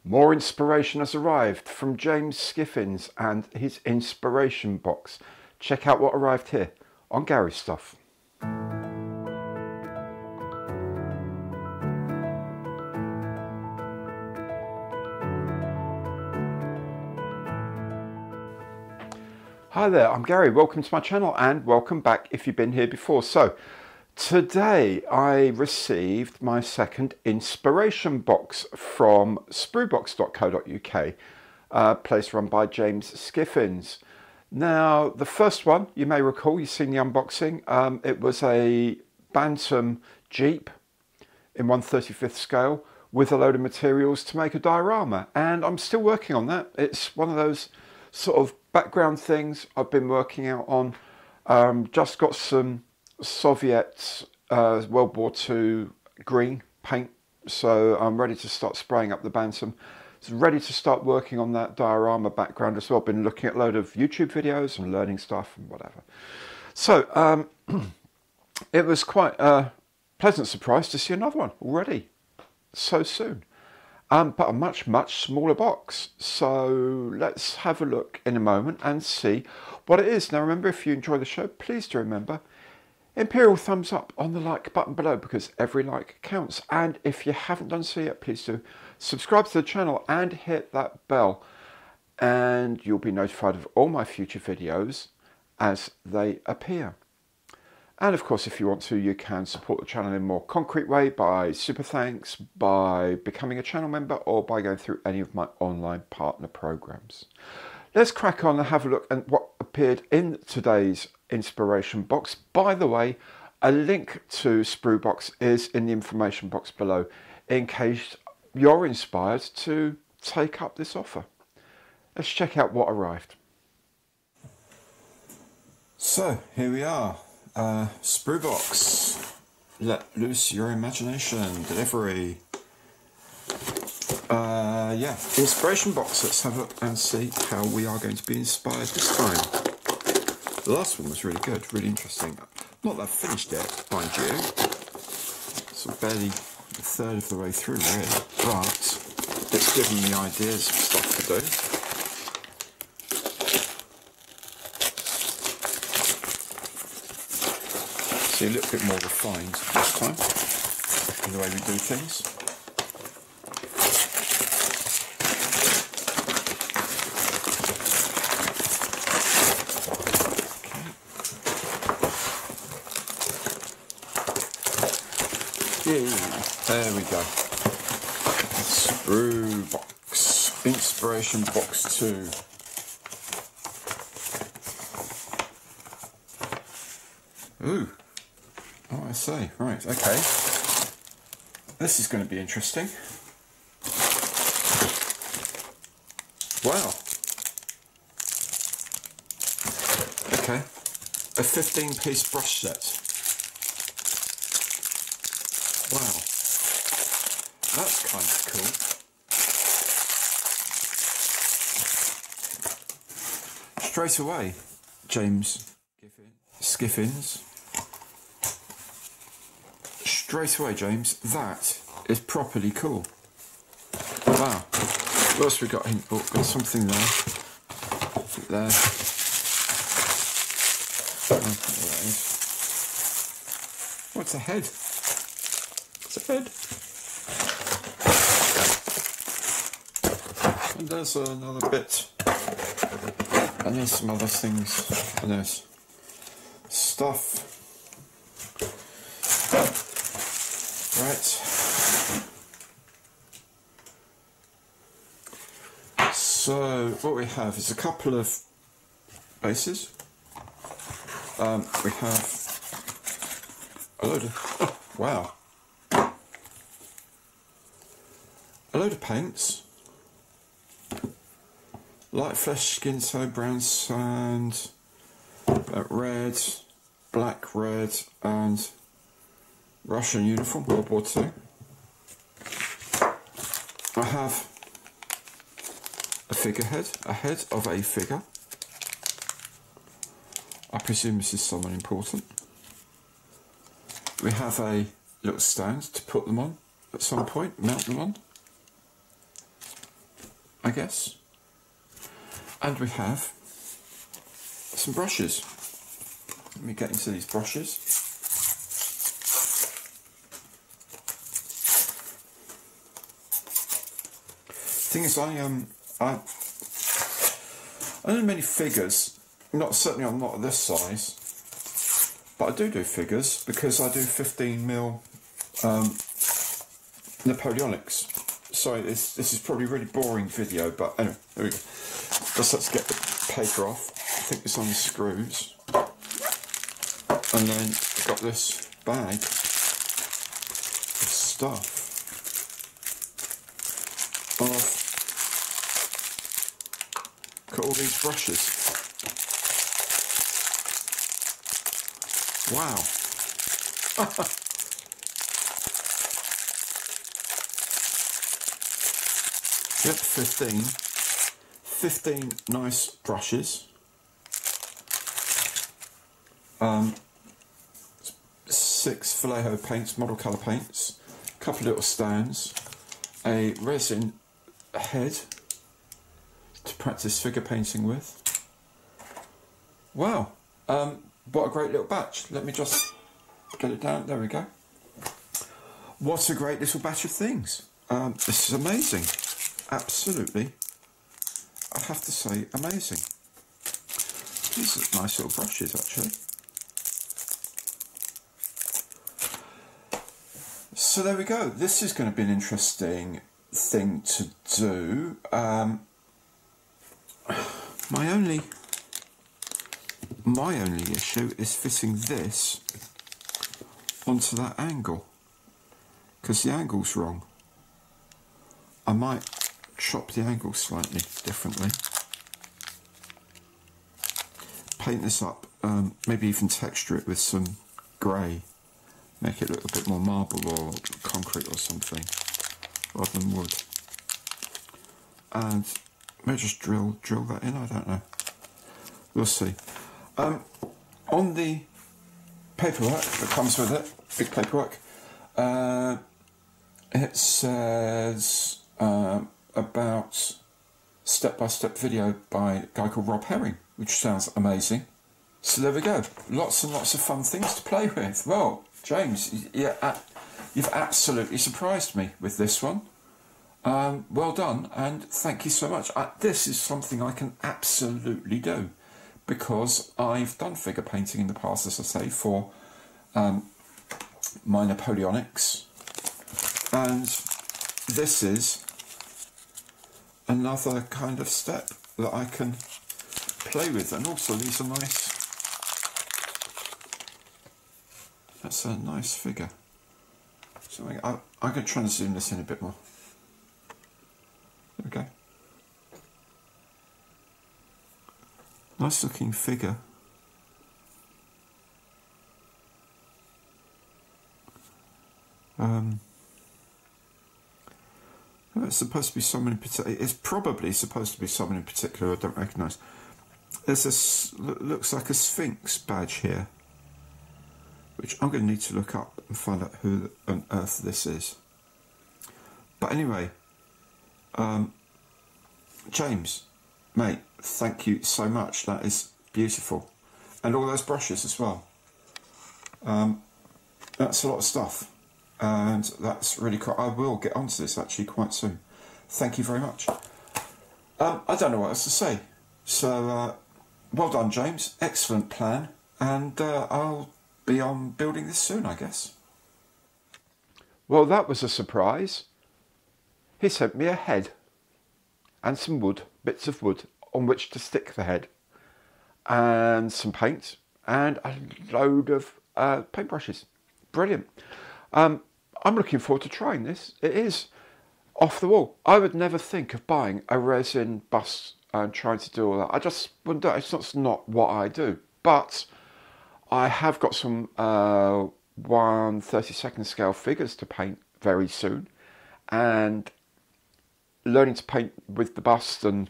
More inspiration has arrived from James Skiffins and his inspiration box. Check out what arrived here on Gary's Stuff. Hi there, I'm Gary. Welcome to my channel and welcome back if you've been here before. So today I received my second inspiration box from spruebox.co.uk, a place run by James Skiffins. Now the first one, you may recall, you've seen the unboxing. It was a Bantam Jeep in 1/35th scale with a load of materials to make a diorama, and I'm still working on that. It's one of those sort of background things I've been working out on. Just got some Soviet World War II green paint, so I'm ready to start spraying up the Bantam. So ready to start working on that diorama background as well. Been looking at a load of YouTube videos and learning stuff and whatever. So it was quite a pleasant surprise to see another one already so soon. But a much smaller box. So let's have a look in a moment and see what it is. Now remember, if you enjoy the show, please do remember, Imperial thumbs up on the like button below, because every like counts. And if you haven't done so yet, please do subscribe to the channel and hit that bell, and you'll be notified of all my future videos as they appear. And of course, if you want to, you can support the channel in a more concrete way by super thanks, by becoming a channel member, or by going through any of my online partner programs. Let's crack on and have a look at what appeared in today's inspiration box. By the way, a link to Sprue Box is in the information box below in case you're inspired to take up this offer. Let's check out what arrived. So here we are. Sprue Box, let loose your imagination, delivery. Yeah, inspiration box. Let's have a look and see how we are going to be inspired this time. The last one was really good, really interesting. Not that I've finished it, mind you. Sort of barely a third of the way through, really, but it's given me ideas of stuff to do. See, a little bit more refined this time in the way we do things. Okay. Yay. There we go. Sprue Box. Inspiration Box 2. Ooh. Oh, I see. Right, okay. This is going to be interesting. Wow. Okay. A 15-piece brush set. Wow. That's kind of cool. Straight away, James Skiffins. Straight away, James, that is properly cool. Wow. What else we got? Hint book. Got something there. There. Oh, it's a head. It's a head. And there's another bit. And there's some other things. And there's stuff. Right. So what we have is a couple of bases. We have a load of, oh, wow, a load of paints. Light flesh, skin tone, brown sand, red, black, red, and Russian uniform, World War II. I have a figurehead, a head of a figure. I presume this is someone important. We have a little stand to put them on at some point, mount them on. I guess. And we have some brushes. Let me get into these brushes. Thing is, I don't do many figures. Certainly I'm not this size, but I do figures because I do 15mm Napoleonics. Sorry, this is probably a really boring video, but anyway, there we go. Let's get the paper off. I think it's on the screws. And then I've got this bag of stuff got all these brushes. Wow. Yep, 15 nice brushes. 6 Vallejo paints, model colour paints, a couple of little stands, a resin head to practice figure painting with. Wow, what a great little batch. Let me just get it down, there we go. What a great little batch of things. This is amazing, absolutely, I have to say, amazing. These are nice little brushes actually. So there we go. This is going to be an interesting thing to do. My only issue is fitting this onto that angle, because the angle's wrong. I might chop the angle slightly differently. Paint this up, maybe even texture it with some grey. Make it look a bit more marble or concrete or something, rather than wood. And maybe just drill that in, I don't know. We'll see. On the paperwork that comes with it, big paperwork, it says about step-by-step video by a guy called Rob Herring, which sounds amazing. So there we go. Lots and lots of fun things to play with. Well, James, you've absolutely surprised me with this one. Well done, and thank you so much. This is something I can absolutely do, because I've done figure painting in the past, as I say, for my Napoleonics, and this is another kind of step that I can play with. And also these are nice. That's a nice figure. So I'm going to try and zoom this in a bit more. There we go. Nice looking figure. It's supposed to be someone in particular. It's probably supposed to be someone in particular I don't recognise. There's looks like a Sphinx badge here, which I'm going to need to look up and find out who on earth this is. But anyway, James, mate, thank you so much. That is beautiful. And all those brushes as well. That's a lot of stuff. And that's really cool. I will get onto this actually quite soon. Thank you very much. I don't know what else to say. So, well done, James. Excellent plan. And I'll be on building this soon, I guess. Well, that was a surprise. He sent me a head and some wood, bits of wood on which to stick the head, and some paint and a load of paintbrushes. Brilliant. I'm looking forward to trying this. It is off the wall. I would never think of buying a resin bust and trying to do all that. I just wouldn't do it. It's not what I do. But I have got some 1/32 scale figures to paint very soon, and learning to paint with the bust and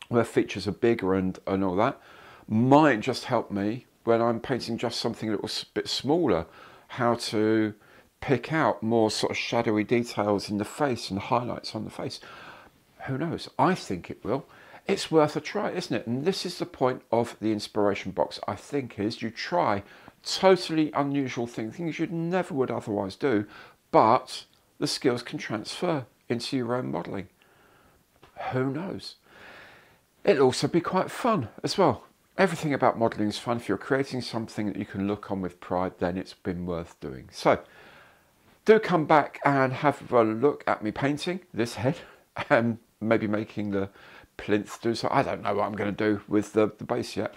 where features are bigger and all that might just help me when I'm painting just something a little bit smaller, how to pick out more sort of shadowy details in the face and highlights on the face. Who knows? I think it will. It's worth a try, isn't it? And this is the point of the inspiration box, I think, is you try totally unusual things you never would otherwise do, but the skills can transfer into your own modelling. Who knows? It'll also be quite fun as well. Everything about modelling is fun. If you're creating something that you can look on with pride, then it's been worth doing. So do come back and have a look at me painting this head and maybe making the plinth do so. I don't know what I'm going to do with the base yet.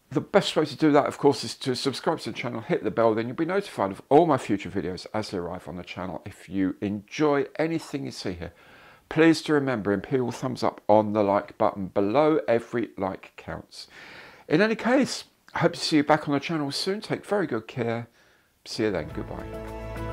The best way to do that, of course, is to subscribe to the channel, hit the bell, then you'll be notified of all my future videos as they arrive on the channel. If you enjoy anything you see here, please do remember, imperial thumbs up on the like button below. Every like counts. In any case, I hope to see you back on the channel soon. Take very good care. See you then. Goodbye.